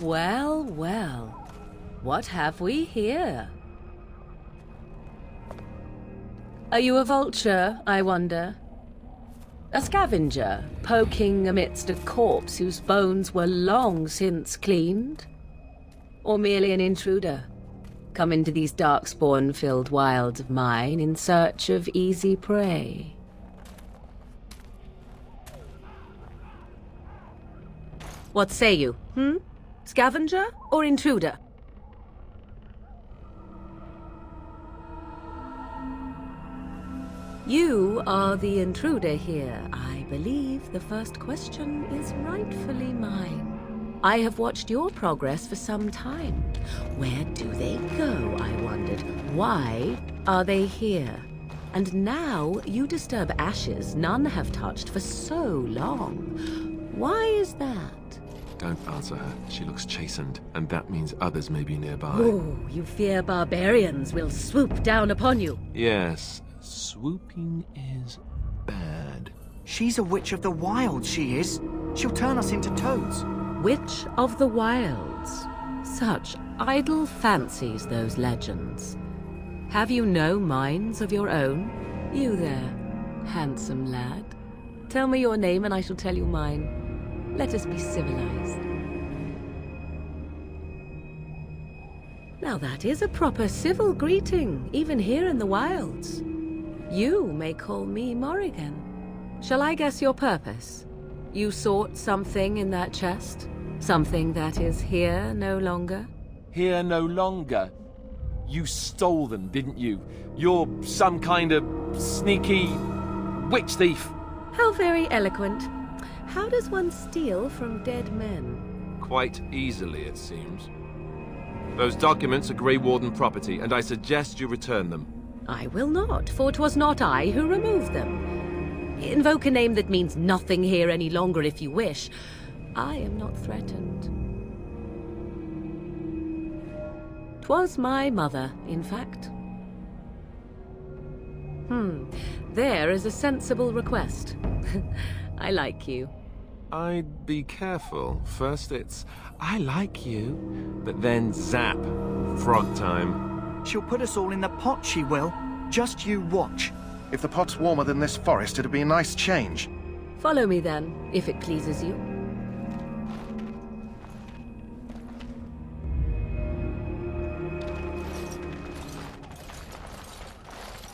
Well, well. What have we here? Are you a vulture, I wonder? A scavenger, poking amidst a corpse whose bones were long since cleaned? Or merely an intruder, come into these darkspawn-filled wilds of mine in search of easy prey? What say you, Scavenger or intruder? You are the intruder here. I believe the first question is rightfully mine. I have watched your progress for some time. Where do they go, I wondered? Why are they here? And now you disturb ashes none have touched for so long. Why is that? Don't answer her. She looks chastened, and that means others may be nearby. Oh, you fear barbarians will swoop down upon you. Yes, swooping is bad. She's a witch of the wild, she is. She'll turn us into toads. Witch of the Wilds. Such idle fancies, those legends. Have you no minds of your own? You there, handsome lad. Tell me your name and I shall tell you mine. Let us be civilized. Now that is a proper civil greeting, even here in the wilds. You may call me Morrigan. Shall I guess your purpose? You sought something in that chest? Something that is here no longer? Here no longer? You stole them, didn't you? You're some kind of sneaky witch thief. How very eloquent. How does one steal from dead men? Quite easily, it seems. Those documents are Grey Warden property, and I suggest you return them. I will not, for 'twas not I who removed them. Invoke a name that means nothing here any longer if you wish. I am not threatened. 'Twas my mother, in fact. There is a sensible request. I like you. I'd be careful. First it's, I like you, but then zap. Frog time. She'll put us all in the pot, she will. Just you watch. If the pot's warmer than this forest, it'd be a nice change. Follow me then, if it pleases you.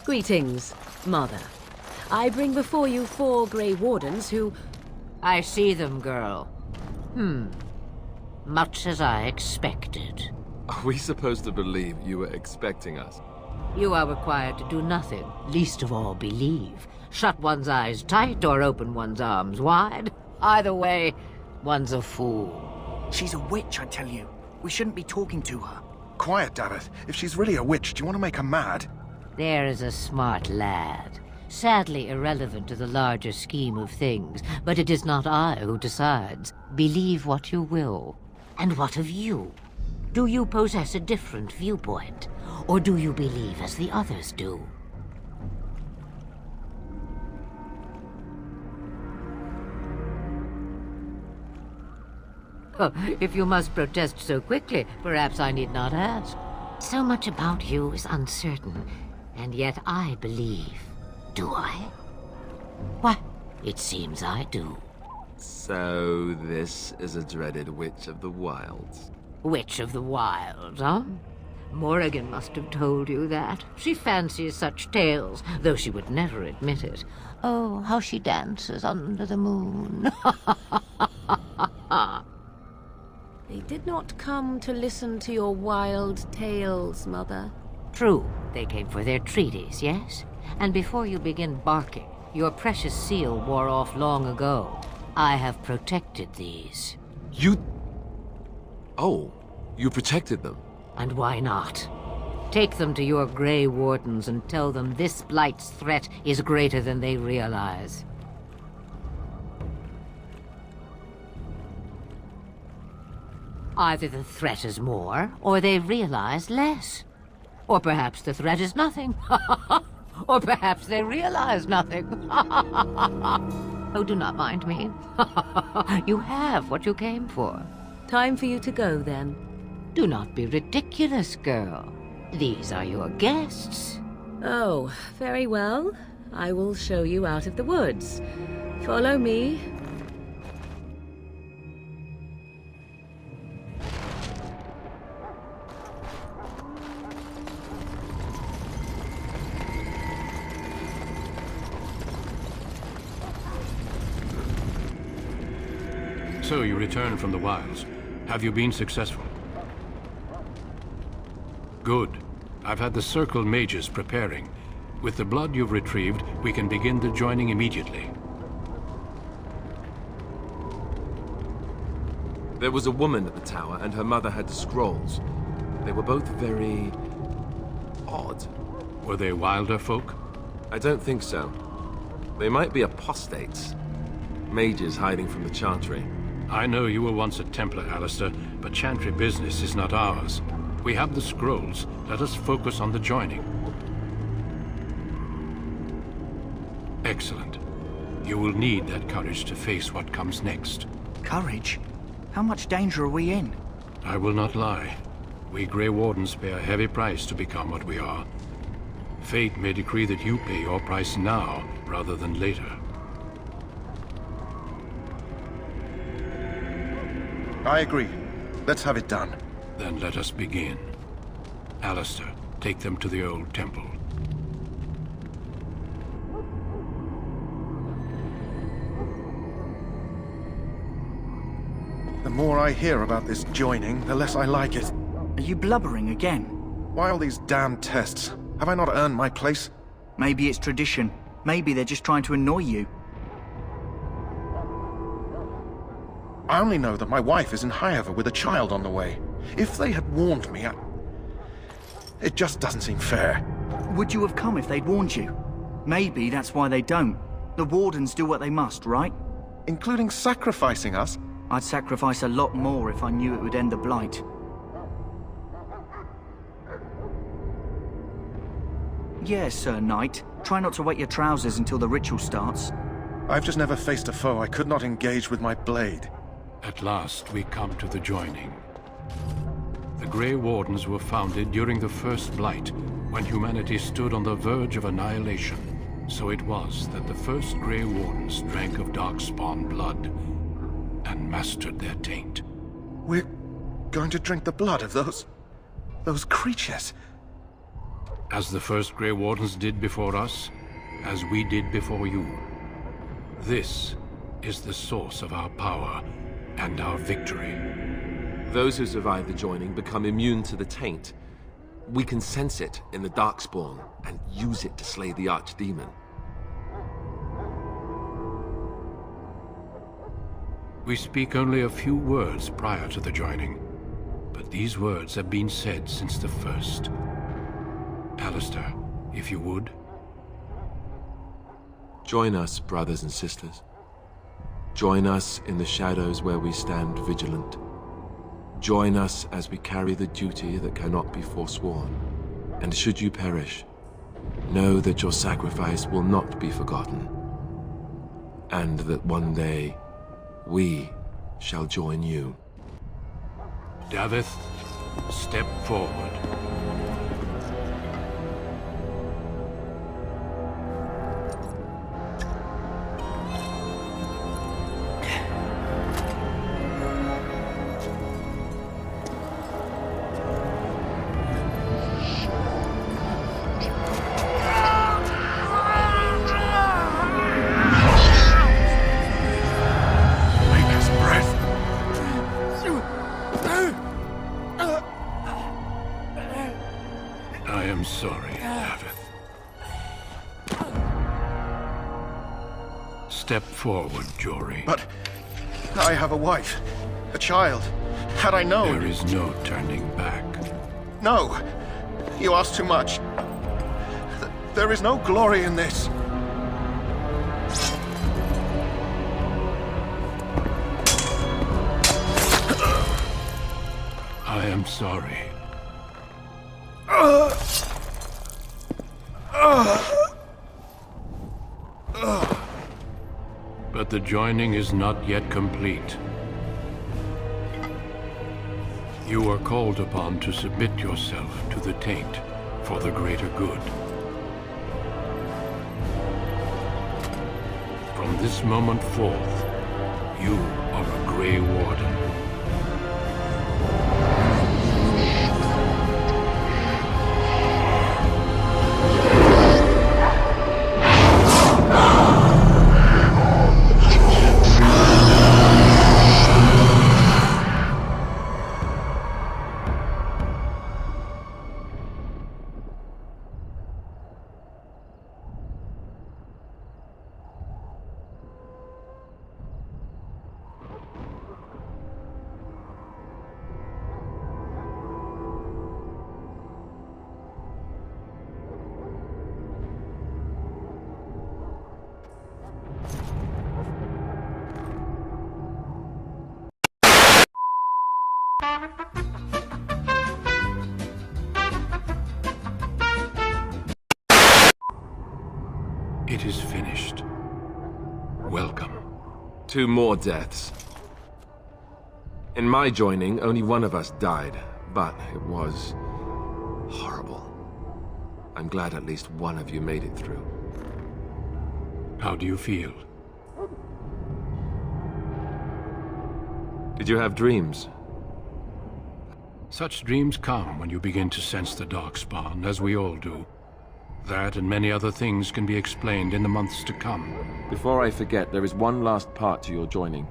Greetings, Mother. I bring before you 4 Grey Wardens who... I see them, girl. Much as I expected. Are we supposed to believe you were expecting us? You are required to do nothing, least of all believe. Shut one's eyes tight or open one's arms wide. Either way, one's a fool. She's a witch, I tell you. We shouldn't be talking to her. Quiet, dammit. If she's really a witch, do you want to make her mad? There is a smart lad. Sadly irrelevant to the larger scheme of things, but it is not I who decides. Believe what you will. And what of you? Do you possess a different viewpoint? Or do you believe as the others do? Oh, if you must protest so quickly, perhaps I need not ask. So much about you is uncertain, and yet I believe. Do I? Why, it seems I do. So this is a dreaded witch of the wilds. Witch of the Wilds, huh? Morrigan must have told you that. She fancies such tales, though she would never admit it. Oh, how she dances under the moon. They did not come to listen to your wild tales, Mother. True, they came for their treaties, yes? And before you begin barking, your precious seal wore off long ago. I have protected these. You... Oh, you protected them. And why not? Take them to your Grey Wardens and tell them this blight's threat is greater than they realize. Either the threat is more, or they realize less. Or perhaps the threat is nothing. Or perhaps they realize nothing. Oh, do not mind me. You have what you came for. Time for you to go, then. Do not be ridiculous, girl. These are your guests. Oh, very well. I will show you out of the woods. Follow me. So you returned from the wilds. Have you been successful? Good. I've had the Circle mages preparing. With the blood you've retrieved, we can begin the joining immediately. There was a woman at the tower, and her mother had the scrolls. They were both very... odd. Were they wilder folk? I don't think so. They might be apostates. Mages hiding from the Chantry. I know you were once a Templar, Alistair, but Chantry business is not ours. We have the scrolls. Let us focus on the joining. Excellent. You will need that courage to face what comes next. Courage? How much danger are we in? I will not lie. We Grey Wardens pay a heavy price to become what we are. Fate may decree that you pay your price now, rather than later. I agree. Let's have it done. Then let us begin. Alistair, take them to the old temple. The more I hear about this joining, the less I like it. Are you blubbering again? Why all these damn tests? Have I not earned my place? Maybe it's tradition. Maybe they're just trying to annoy you. I only know that my wife is in Highever with a child on the way. If they had warned me, it just doesn't seem fair. Would you have come if they'd warned you? Maybe that's why they don't. The Wardens do what they must, right? Including sacrificing us? I'd sacrifice a lot more if I knew it would end the Blight. Yes, Sir Knight. Try not to wet your trousers until the ritual starts. I've just never faced a foe I could not engage with my blade. At last, we come to the joining. The Grey Wardens were founded during the First Blight, when humanity stood on the verge of annihilation. So it was that the first Grey Wardens drank of Darkspawn blood and mastered their taint. We're going to drink the blood of those creatures. As the first Grey Wardens did before us, as we did before you. This is the source of our power and our victory. Those who survive the joining become immune to the taint. We can sense it in the Darkspawn and use it to slay the Archdemon. We speak only a few words prior to the joining, but these words have been said since the first. Alistair, if you would. Join us, brothers and sisters. Join us in the shadows where we stand vigilant. Join us as we carry the duty that cannot be forsworn. And should you perish, know that your sacrifice will not be forgotten. And that one day, we shall join you. Davith, step forward. I am sorry, Davith. Step forward, Jory. But I have a wife, a child. Had I known... There is no turning back. No! You ask too much. There is no glory in this. I am sorry. But the joining is not yet complete. You are called upon to submit yourself to the taint for the greater good. From this moment forth, you are a Grey Warden. It is finished. Welcome. 2 more deaths. In my joining, only one of us died, but it was horrible. I'm glad at least one of you made it through. How do you feel? Did you have dreams? Such dreams come when you begin to sense the Darkspawn, as we all do. That and many other things can be explained in the months to come. Before I forget, there is one last part to your joining.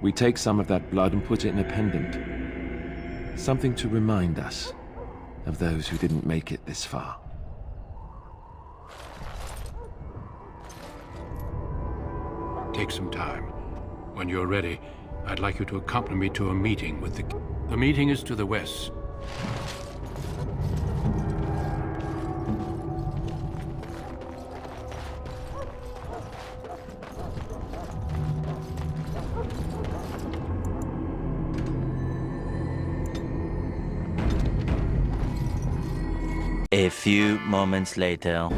We take some of that blood and put it in a pendant. Something to remind us of those who didn't make it this far. Take some time. When you're ready, I'd like you to accompany me to a meeting with the... The meeting is to the west. A few moments later.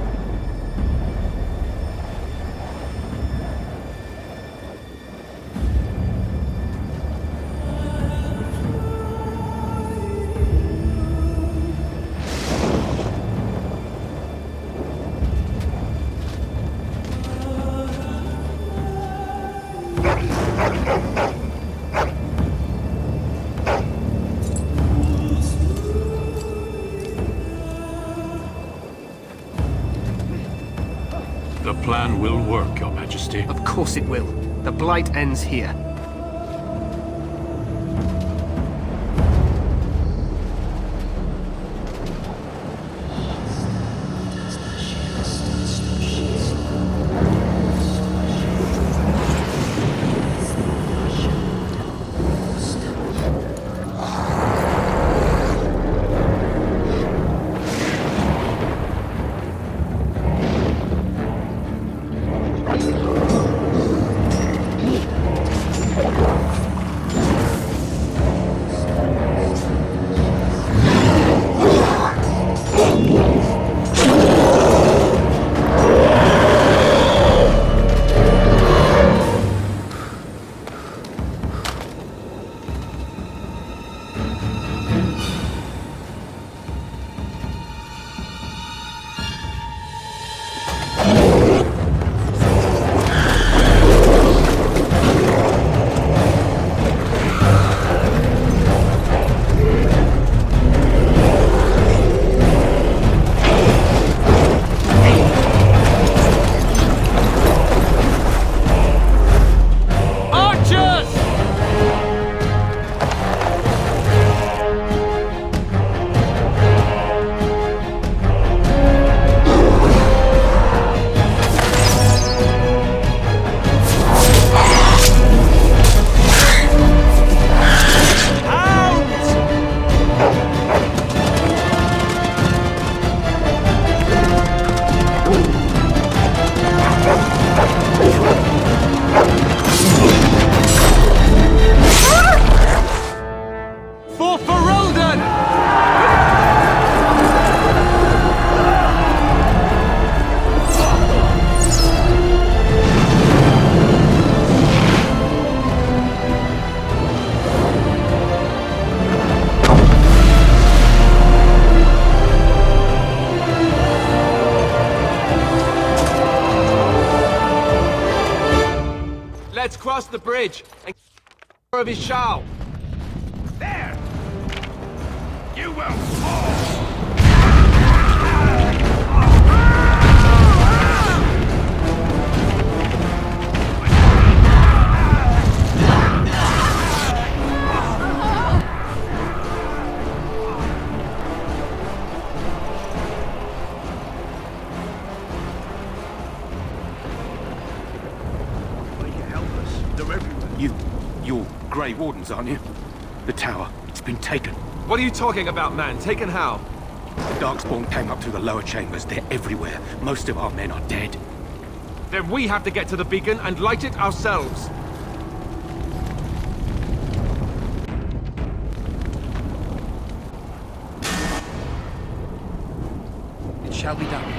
The plan will work, Your Majesty. Of course it will. The Blight ends here. past the bridge and of his shell. There! You will fall! You're Grey Wardens, aren't you? The tower, it's been taken. What are you talking about, man? Taken how? The Darkspawn came up through the lower chambers. They're everywhere. Most of our men are dead. Then we have to get to the beacon and light it ourselves. It shall be done.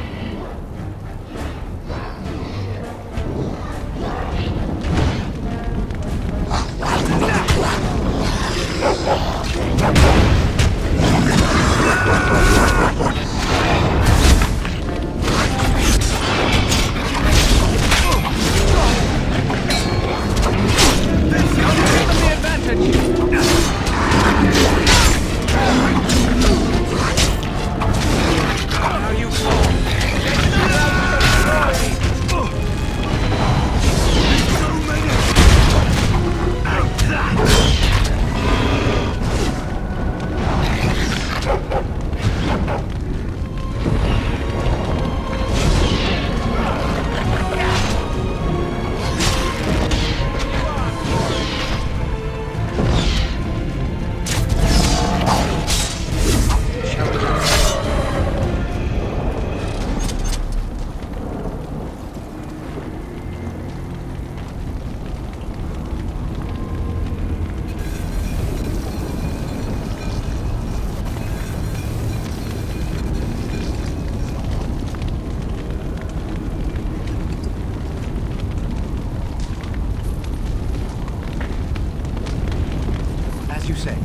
You say.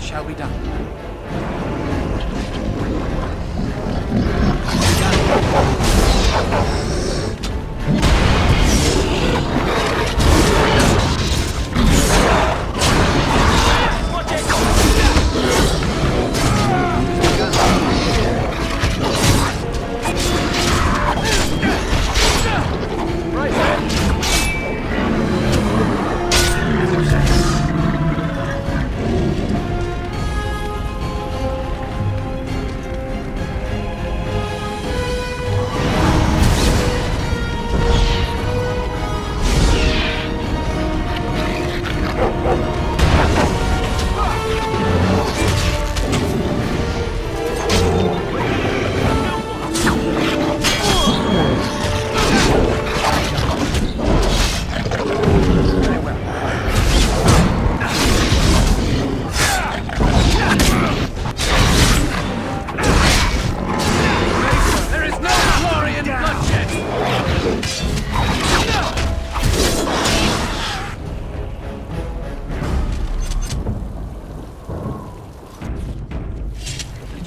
Shall be done.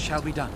Shall be done.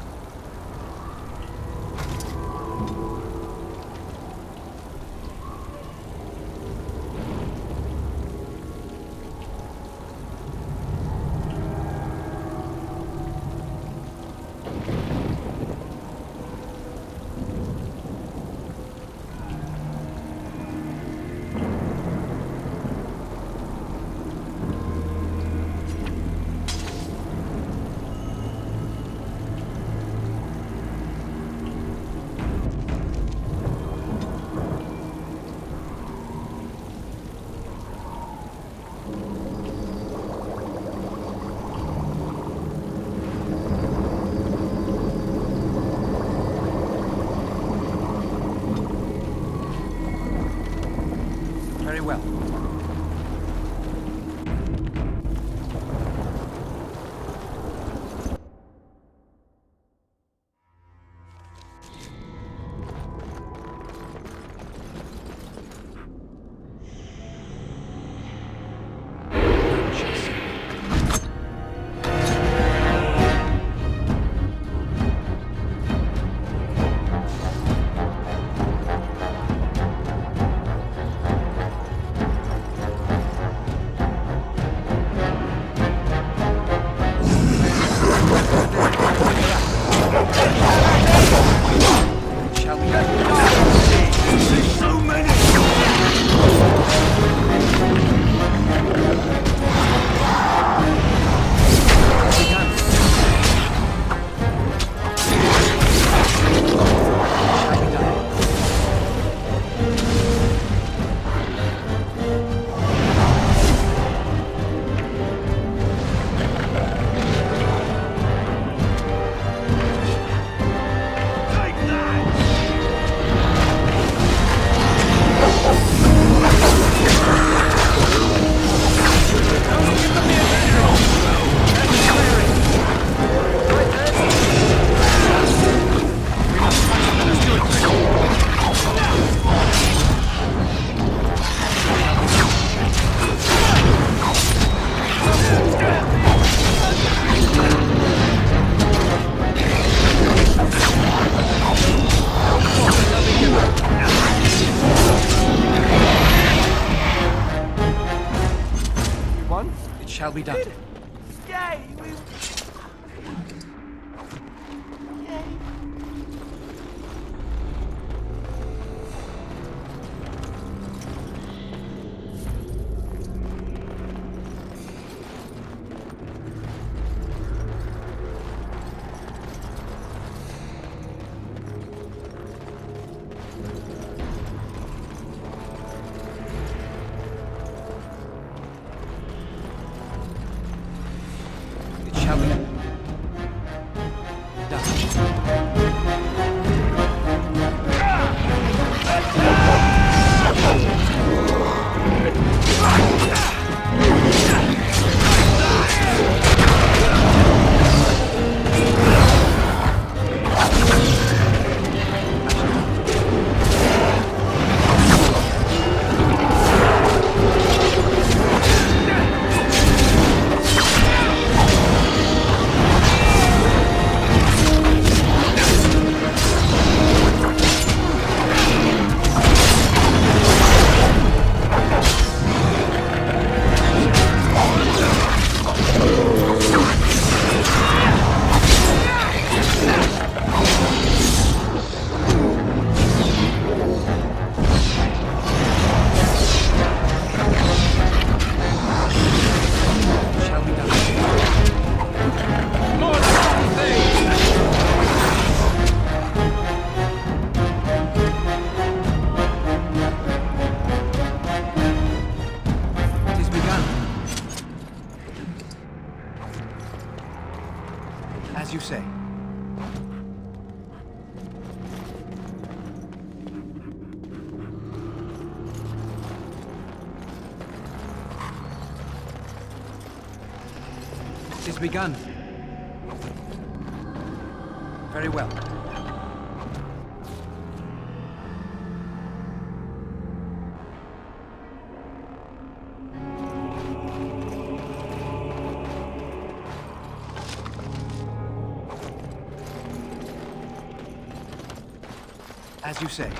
be done. Yay! It shall be done. As you say. It is begun. Very well. As you say.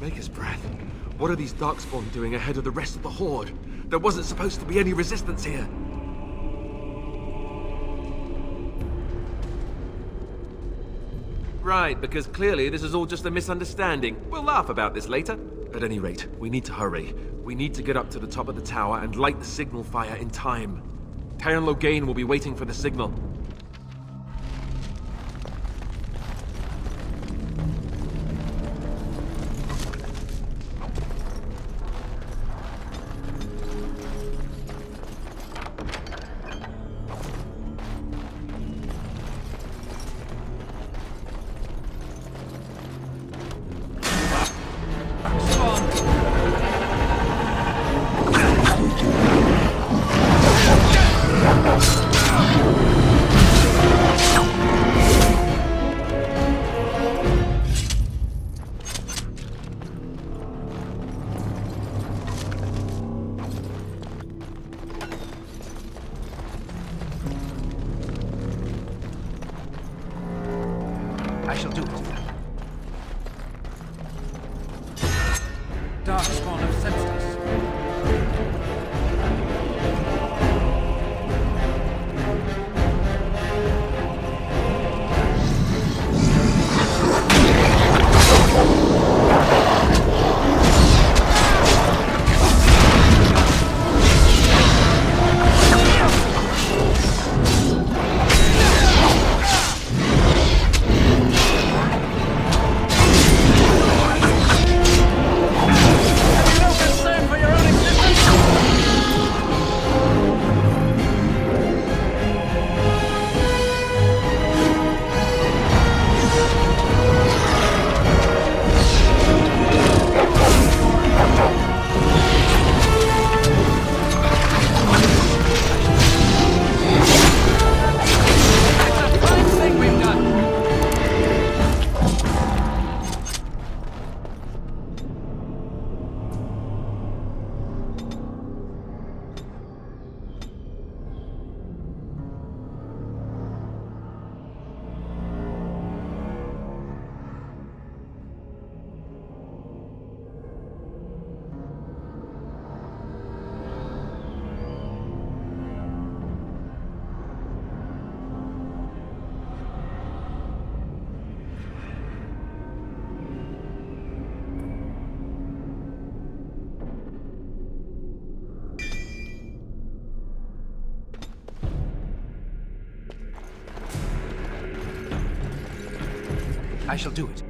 Maker's breath. What are these Darkspawn doing ahead of the rest of the Horde? There wasn't supposed to be any resistance here. Right, because clearly this is all just a misunderstanding. We'll laugh about this later. At any rate, we need to hurry. We need to get up to the top of the tower and light the signal fire in time. Terran Loghain will be waiting for the signal. I shall do it. Darkspawn have sensed us. I shall do it.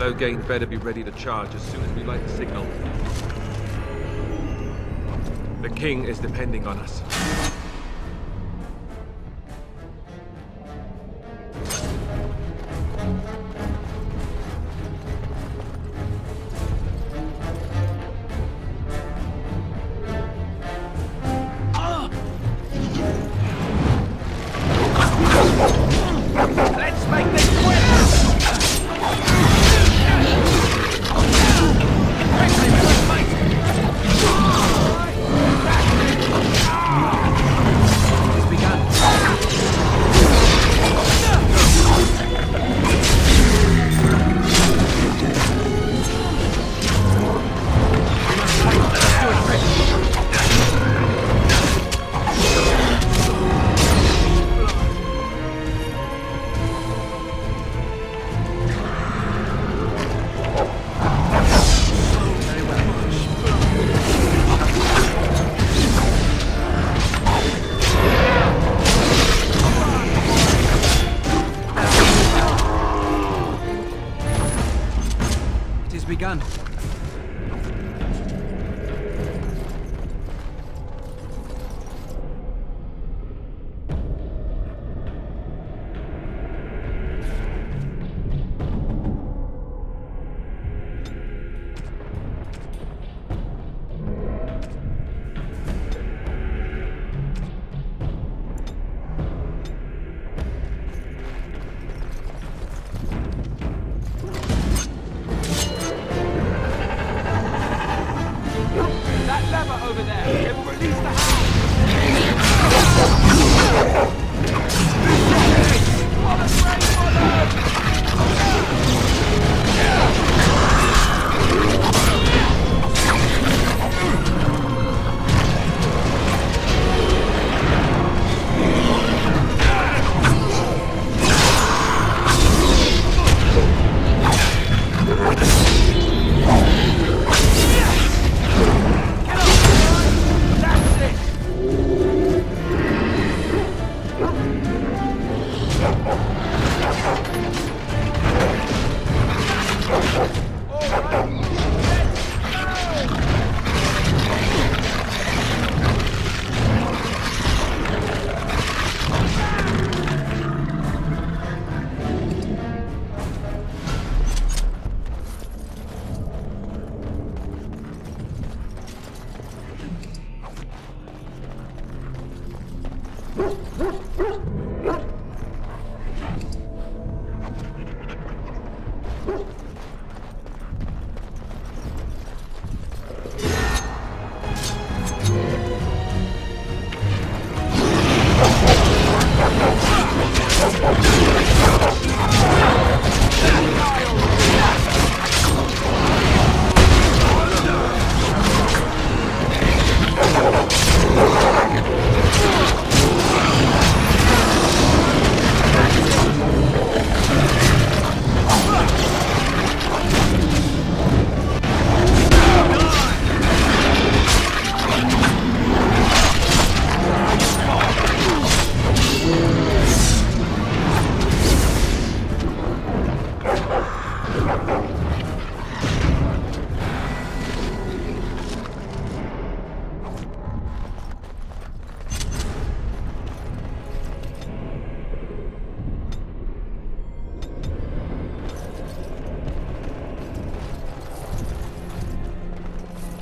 Loghain better be ready to charge as soon as we light the signal. The king is depending on us. Let's make this quick! Begun.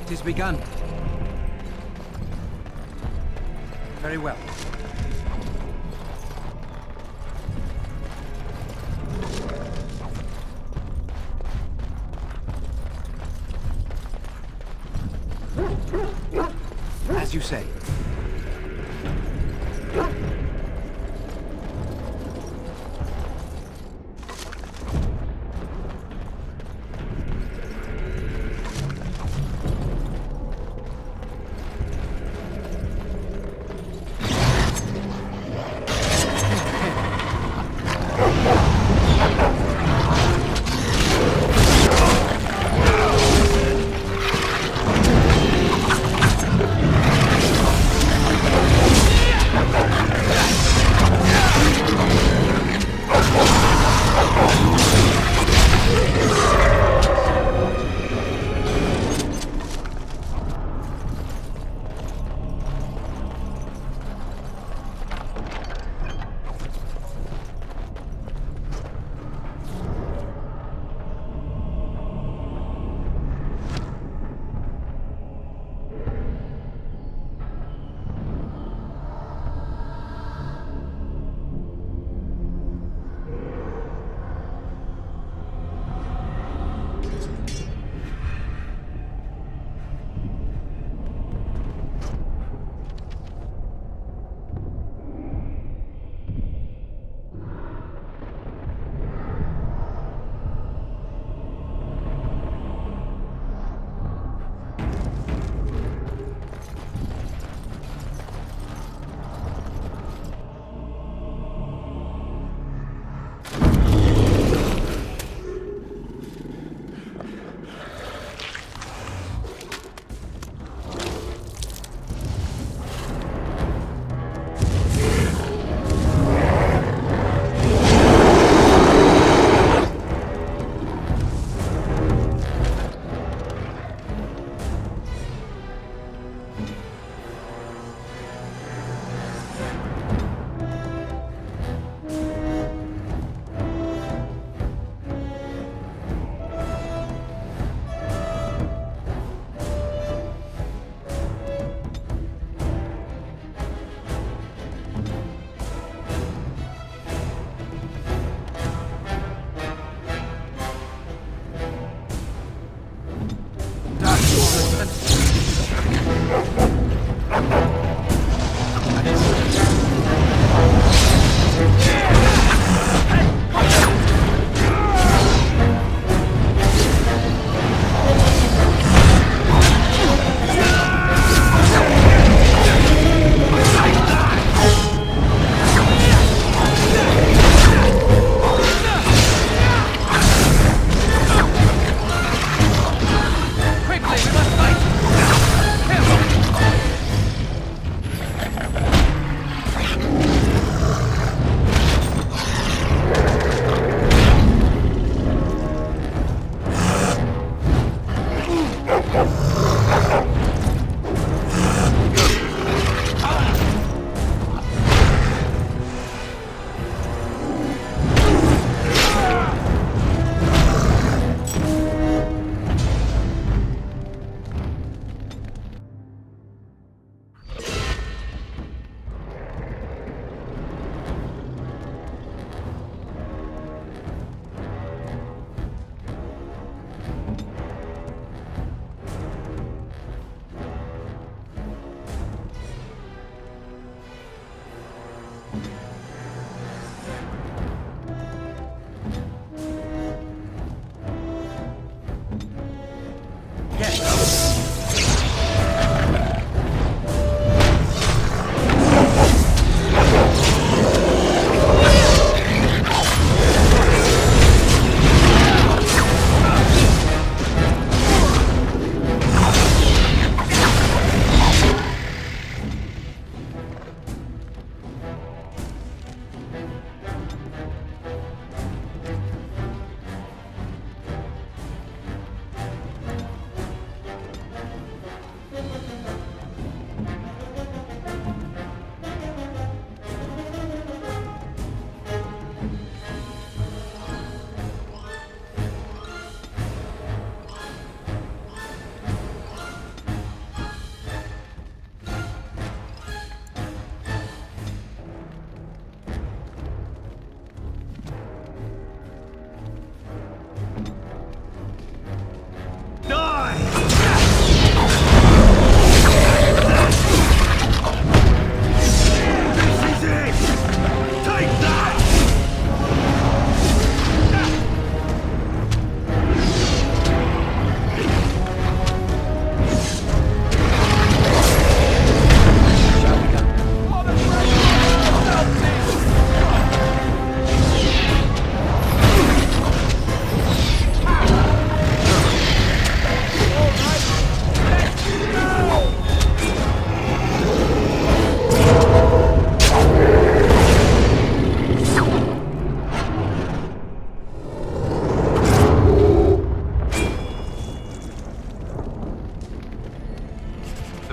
It is begun. Very well. As you say.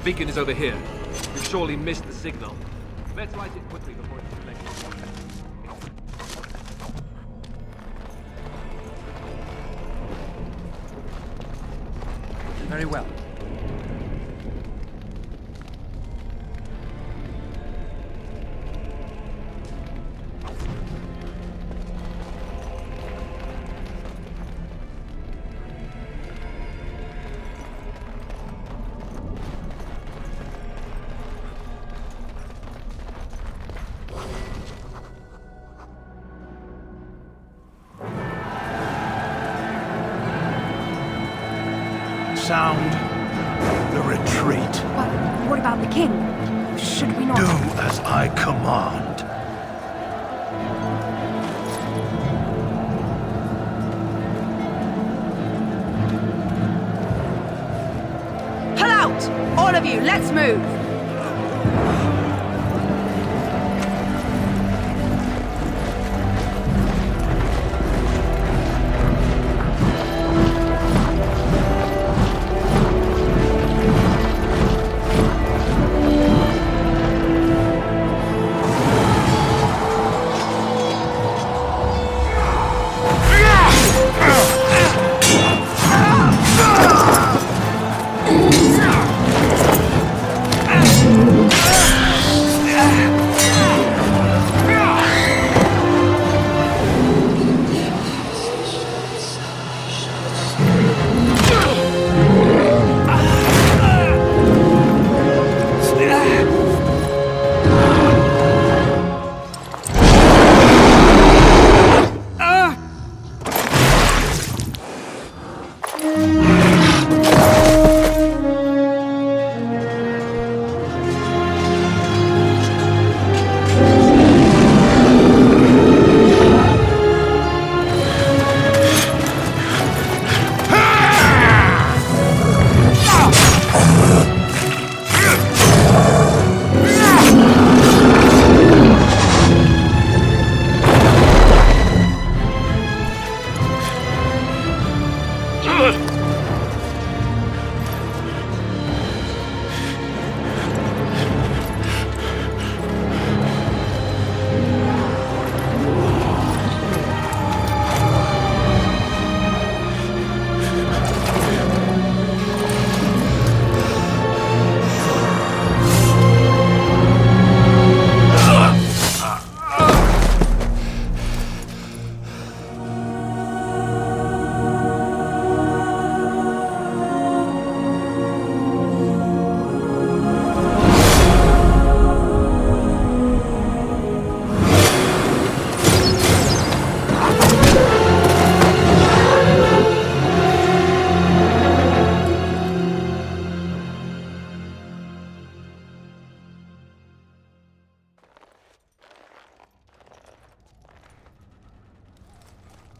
beacon is over here. We've surely missed the signal. Let's light it quickly before it's too late. Very well. Sound the retreat. But what about the king? Should we not... Do as I command. Pull out! All of you, let's move!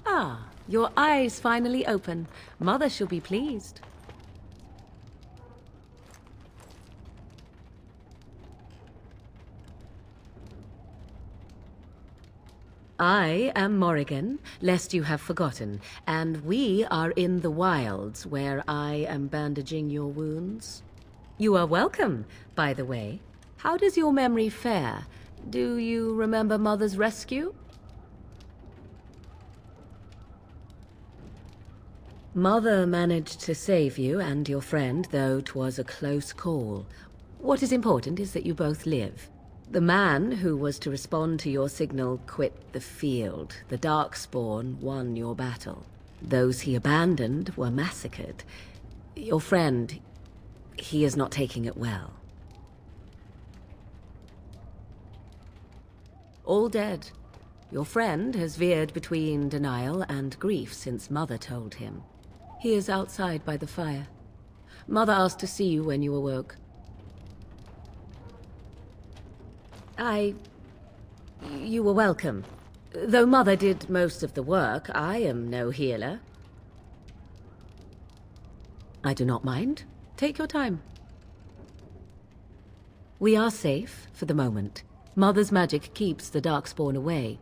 Ah, your eyes finally open. Mother shall be pleased. I am Morrigan, lest you have forgotten, and we are in the wilds where I am bandaging your wounds. You are welcome, by the way. How does your memory fare? Do you remember Mother's rescue? Mother managed to save you and your friend, though 'twas a close call. What is important is that you both live. The man who was to respond to your signal quit the field. The Darkspawn won your battle. Those he abandoned were massacred. Your friend, he is not taking it well. All dead. Your friend has veered between denial and grief since Mother told him. He is outside by the fire. Mother asked to see you when you awoke. You were welcome. Though Mother did most of the work, I am no healer. I do not mind. Take your time. We are safe for the moment. Mother's magic keeps the Darkspawn away.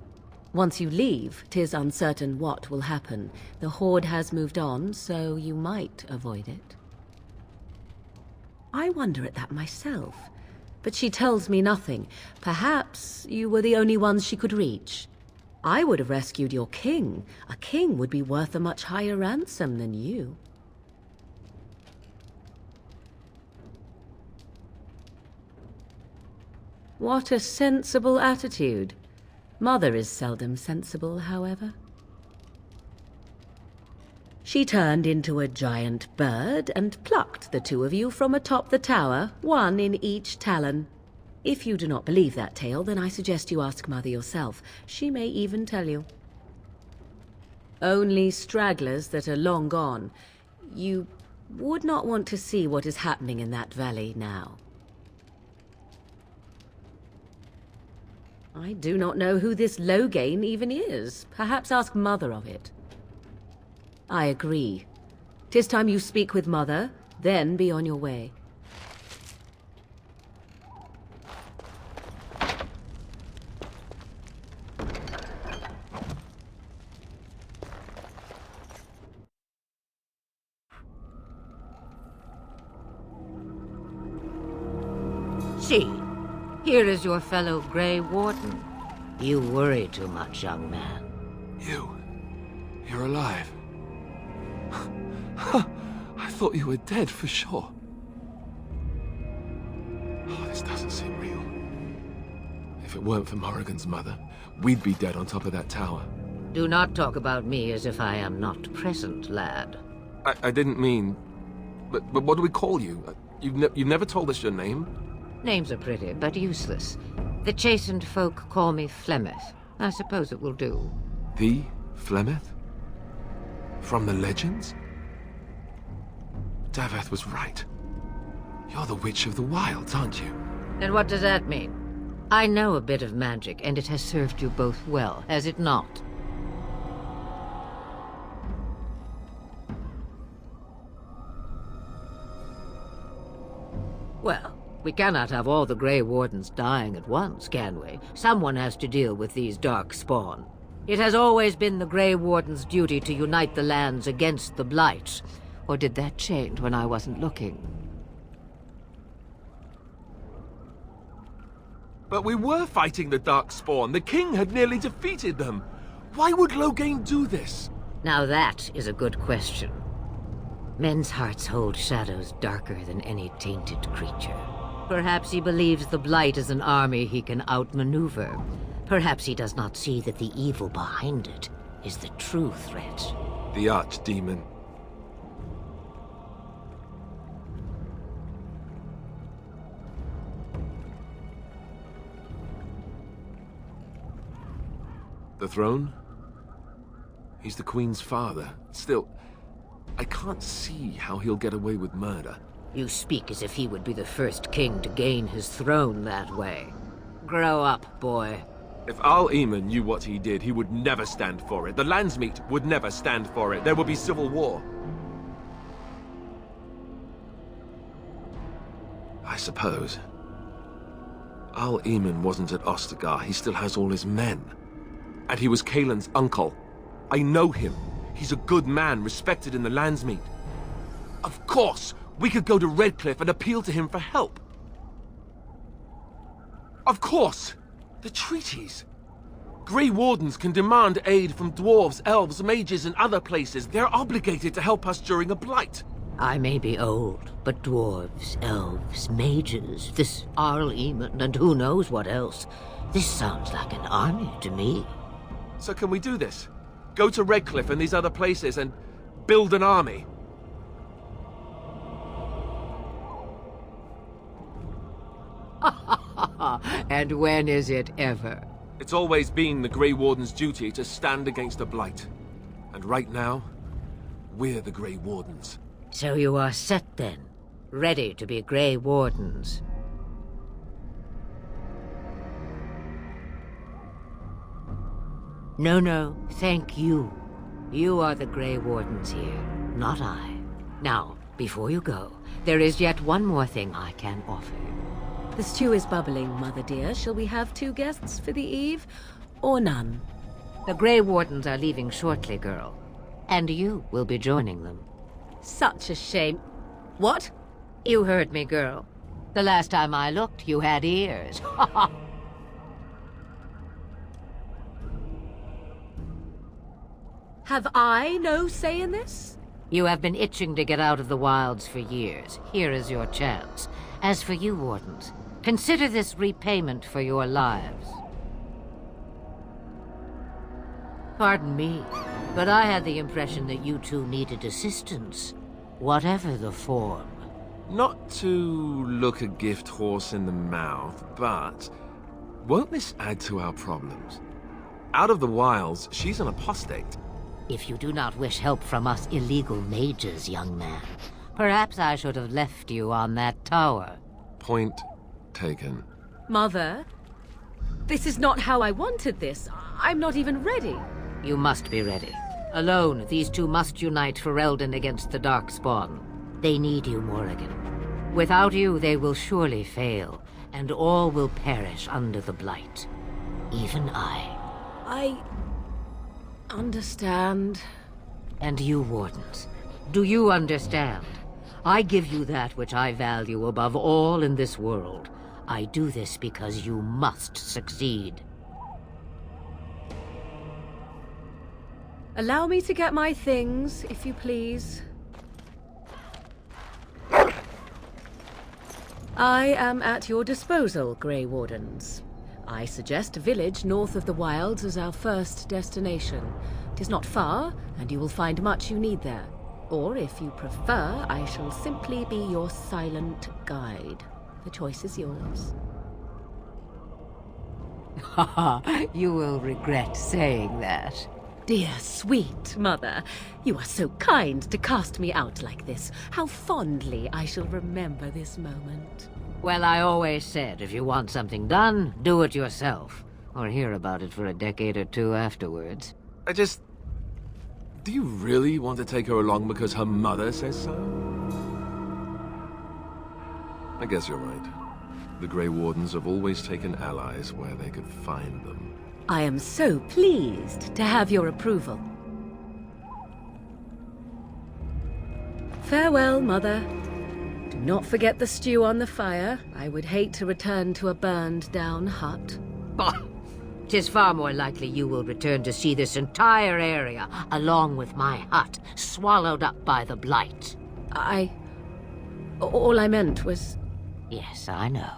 Once you leave, 'tis uncertain what will happen. The Horde has moved on, so you might avoid it. I wonder at that myself. But she tells me nothing. Perhaps you were the only ones she could reach. I would have rescued your king. A king would be worth a much higher ransom than you. What a sensible attitude. Mother is seldom sensible, however. She turned into a giant bird and plucked the two of you from atop the tower, one in each talon. If you do not believe that tale, then I suggest you ask Mother yourself. She may even tell you. Only stragglers that are long gone. You would not want to see what is happening in that valley now. I do not know who this Loghain even is. Perhaps ask Mother of it. I agree. 'Tis time you speak with Mother, then be on your way. See, here is your fellow Grey Warden. You worry too much, young man. You're alive. I thought you were dead for sure. Oh, this doesn't seem real. If it weren't for Morrigan's mother, we'd be dead on top of that tower. Do not talk about me as if I am not present, lad. I didn't mean... But what do we call you? You've never told us your name? Names are pretty, but useless. The chastened folk call me Flemeth. I suppose it will do. The Flemeth? From the legends? Daveth was right. You're the Witch of the Wilds, aren't you? And what does that mean? I know a bit of magic, and it has served you both well, has it not? Well, we cannot have all the Grey Wardens dying at once, can we? Someone has to deal with these dark spawn. It has always been the Grey Warden's duty to unite the lands against the Blight. Or did that change when I wasn't looking? But we were fighting the dark spawn. The king had nearly defeated them. Why would Loghain do this? Now that is a good question. Men's hearts hold shadows darker than any tainted creature. Perhaps he believes the Blight is an army he can outmaneuver. Perhaps he does not see that the evil behind it is the true threat. The archdemon. The throne? He's the Queen's father. Still, I can't see how he'll get away with murder. You speak as if he would be the first king to gain his throne that way. Grow up, boy. If Al-Eamon knew what he did, he would never stand for it. The Landsmeet would never stand for it. There would be civil war. I suppose. Al-Eamon wasn't at Ostagar. He still has all his men. And he was Kaelin's uncle. I know him. He's a good man, respected in the Landsmeet. Of course, we could go to Redcliffe and appeal to him for help. Of course! The treaties. Grey Wardens can demand aid from dwarves, elves, mages, and other places. They're obligated to help us during a blight. I may be old, but dwarves, elves, mages, this Al-Eamon, and who knows what else. This sounds like an army to me. So can we do this? Go to Redcliffe and these other places and build an army? And when is it ever? It's always been the Grey Warden's duty to stand against a blight. And right now, we're the Grey Wardens. So you are set then, ready to be Grey Wardens. No, thank you. You are the Grey Wardens here, not I. Now, before you go, there is yet one more thing I can offer you. The stew is bubbling, Mother dear. Shall we have 2 guests for the eve, or none? The Grey Wardens are leaving shortly, girl. And you will be joining them. Such a shame. What? You heard me, girl. The last time I looked, you had ears. Have I no say in this? You have been itching to get out of the wilds for years. Here is your chance. As for you, Wardens, consider this repayment for your lives. Pardon me, but I had the impression that you two needed assistance, whatever the form. Not to look a gift horse in the mouth, but won't this add to our problems? Out of the wilds, she's an apostate. If you do not wish help from us illegal mages, young man, perhaps I should have left you on that tower. Point taken. Mother, this is not how I wanted this. I'm not even ready. You must be ready. Alone, these two must unite for Eldon against the Darkspawn. They need you, Morrigan. Without you, they will surely fail, and all will perish under the Blight. Even I understand. And you, Wardens, do you understand? I give you that which I value above all in this world. I do this because you must succeed. Allow me to get my things, if you please. I am at your disposal, Grey Wardens. I suggest a village north of the wilds as our first destination. It is not far, and you will find much you need there. Or, if you prefer, I shall simply be your silent guide. The choice is yours. Haha, you will regret saying that. Dear, sweet mother, you are so kind to cast me out like this. How fondly I shall remember this moment. Well, I always said, if you want something done, do it yourself. Or hear about it for a decade or two afterwards. Do you really want to take her along because her mother says so? I guess you're right. The Grey Wardens have always taken allies where they could find them. I am so pleased to have your approval. Farewell, Mother. Do not forget the stew on the fire. I would hate to return to a burned-down hut. Bah! 'Tis far more likely you will return to see this entire area, along with my hut, swallowed up by the Blight. All I meant was... Yes, I know.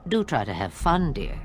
Do try to have fun, dear.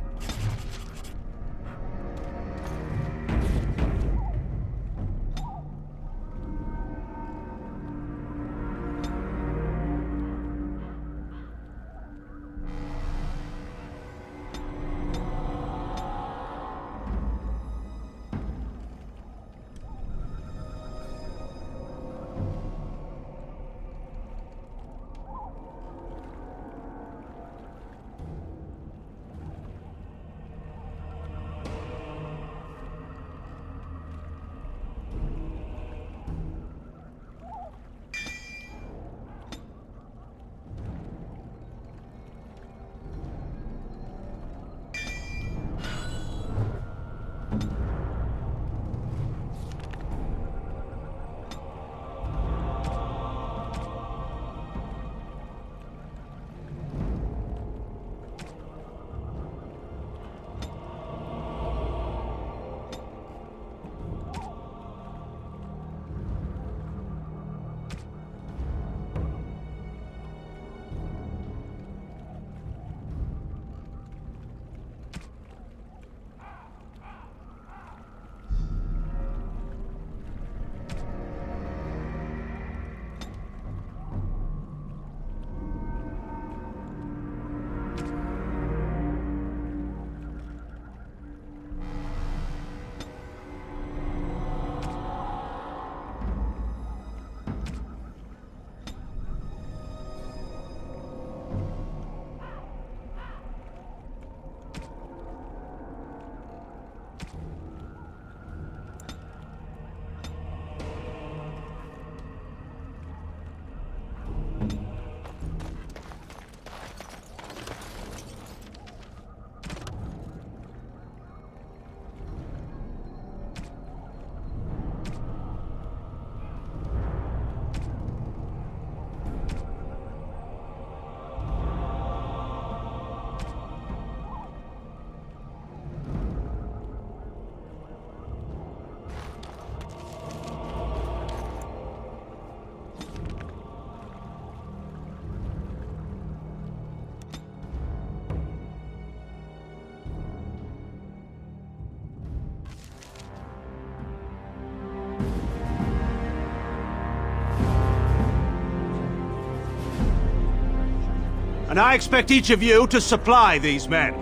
and I expect each of you to supply these men.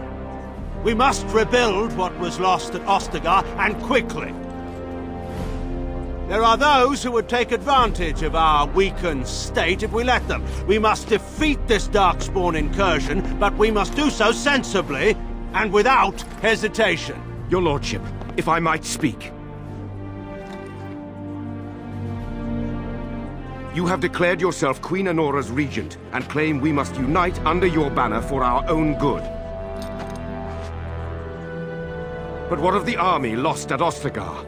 We must rebuild what was lost at Ostagar, and quickly. There are those who would take advantage of our weakened state if we let them. We must defeat this Darkspawn incursion, but we must do so sensibly and without hesitation. Your lordship, if I might speak. You have declared yourself Queen Anora's regent, and claim we must unite under your banner for our own good. But what of the army lost at Ostagar?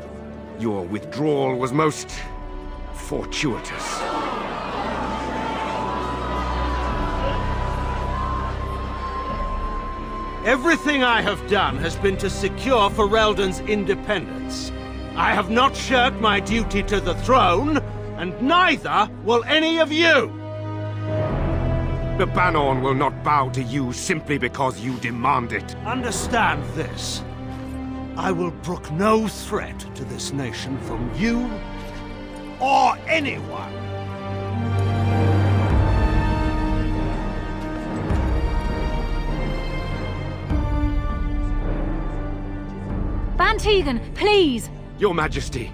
Your withdrawal was most fortuitous. Everything I have done has been to secure Ferelden's independence. I have not shirked my duty to the throne, and neither will any of you! The Banorn will not bow to you simply because you demand it. Understand this. I will brook no threat to this nation from you or anyone. Bantegan, please! Your Majesty,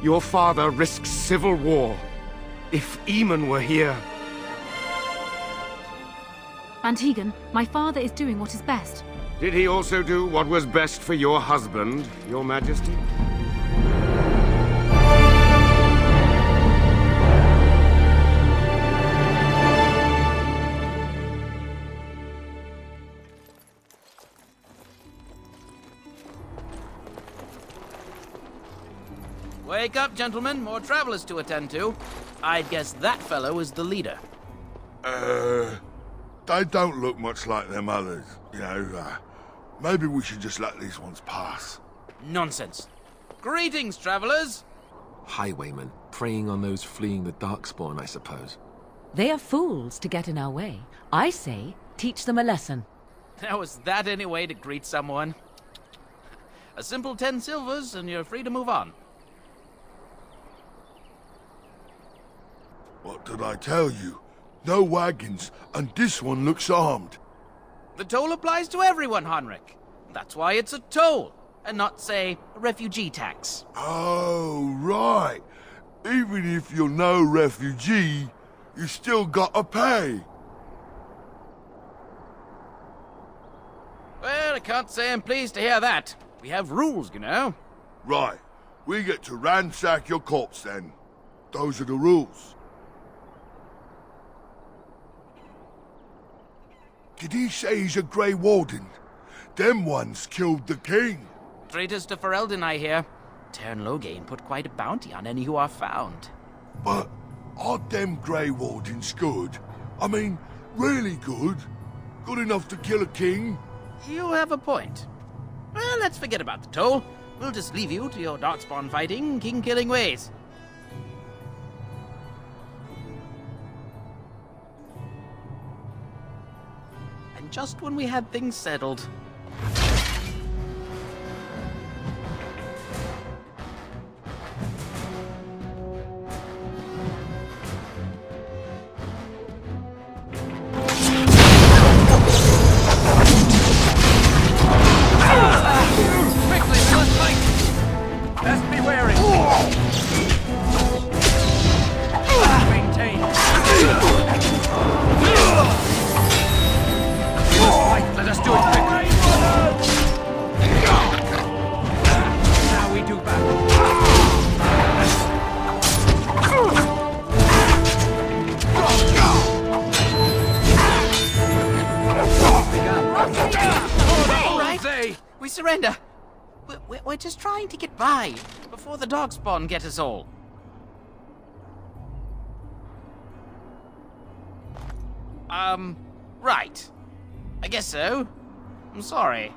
your father risks civil war. If Eamon were here... Bantegan, my father is doing what is best. Did he also do what was best for your husband, Your Majesty? Wake up, gentlemen. More travelers to attend to. I'd guess that fellow is the leader. They don't look much like them others, you know. Maybe we should just let these ones pass. Nonsense. Greetings, travelers. Highwaymen, preying on those fleeing the Darkspawn, I suppose. They are fools to get in our way. I say, teach them a lesson. Now, is that any way to greet someone? A simple 10 silvers, and you're free to move on. What did I tell you? No wagons, and this one looks armed. The toll applies to everyone, Henrik. That's why it's a toll, and not, say, a refugee tax. Oh, right. Even if you're no refugee, you still gotta pay. Well, I can't say I'm pleased to hear that. We have rules, you know. Right. We get to ransack your corpse, then. Those are the rules. Did he say he's a Grey Warden? Them ones killed the king. Traitors to Ferelden, I hear. Tern Loghain put quite a bounty on any who are found. But are them Grey Wardens good? I mean, really good? Good enough to kill a king? You have a point. Well, let's forget about the toll. We'll just leave you to your Darkspawn fighting, king-killing ways. And just when we had things settled... Surrender! We're just trying to get by before the Darkspawn get us all. Right. I guess so. I'm sorry.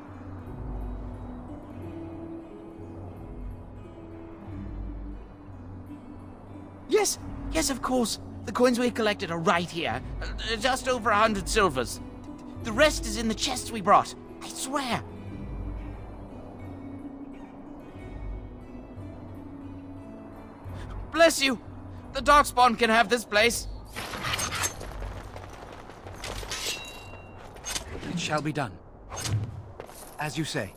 Yes, of course. The coins we collected are right here. Just over 100 silvers. The rest is in the chests we brought. I swear. Bless you! The Darkspawn can have this place. It shall be done. As you say.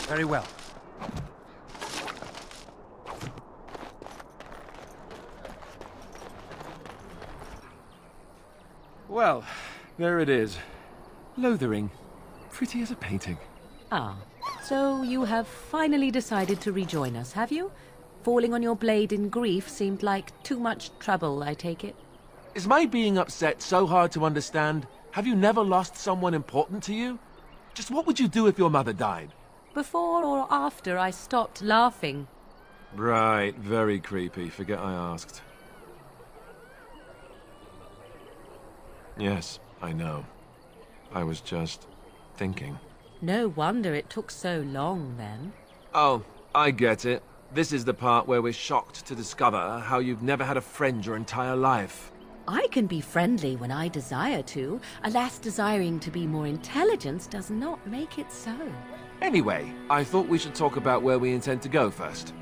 Very well. Well, there it is. Lothering. Pretty as a painting. Ah, so you have finally decided to rejoin us, have you? Falling on your blade in grief seemed like too much trouble, I take it. Is my being upset so hard to understand? Have you never lost someone important to you? Just what would you do if your mother died? Before or after I stopped laughing? Right, very creepy. Forget I asked. Yes, I know. I was just thinking. No wonder it took so long, then. Oh, I get it. This is the part where we're shocked to discover how you've never had a friend your entire life. I can be friendly when I desire to. Alas, desiring to be more intelligent does not make it so. Anyway, I thought we should talk about where we intend to go first.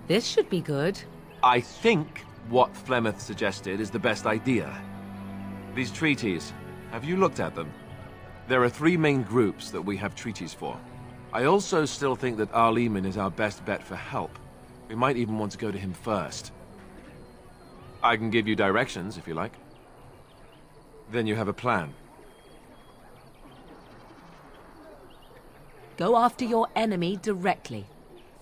This should be good. I think what Flemeth suggested is the best idea. These treaties, have you looked at them? There are 3 main groups that we have treaties for. I also still think that Arleman is our best bet for help. We might even want to go to him first. I can give you directions, if you like. Then you have a plan. Go after your enemy directly.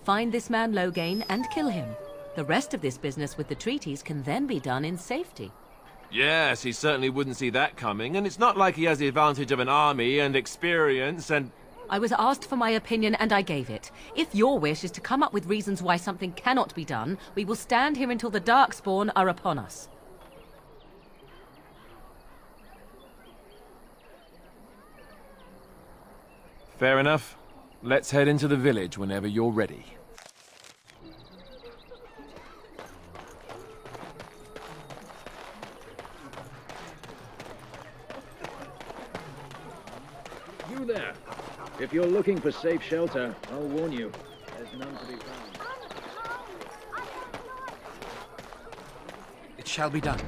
Find this man Loghain and kill him. The rest of this business with the treaties can then be done in safety. Yes, he certainly wouldn't see that coming, and it's not like he has the advantage of an army and experience and... I was asked for my opinion and I gave it. If your wish is to come up with reasons why something cannot be done, we will stand here until the Darkspawn are upon us. Fair enough. Let's head into the village whenever you're ready. You there. If you're looking for safe shelter, I'll warn you. There's none to be found. It shall be done.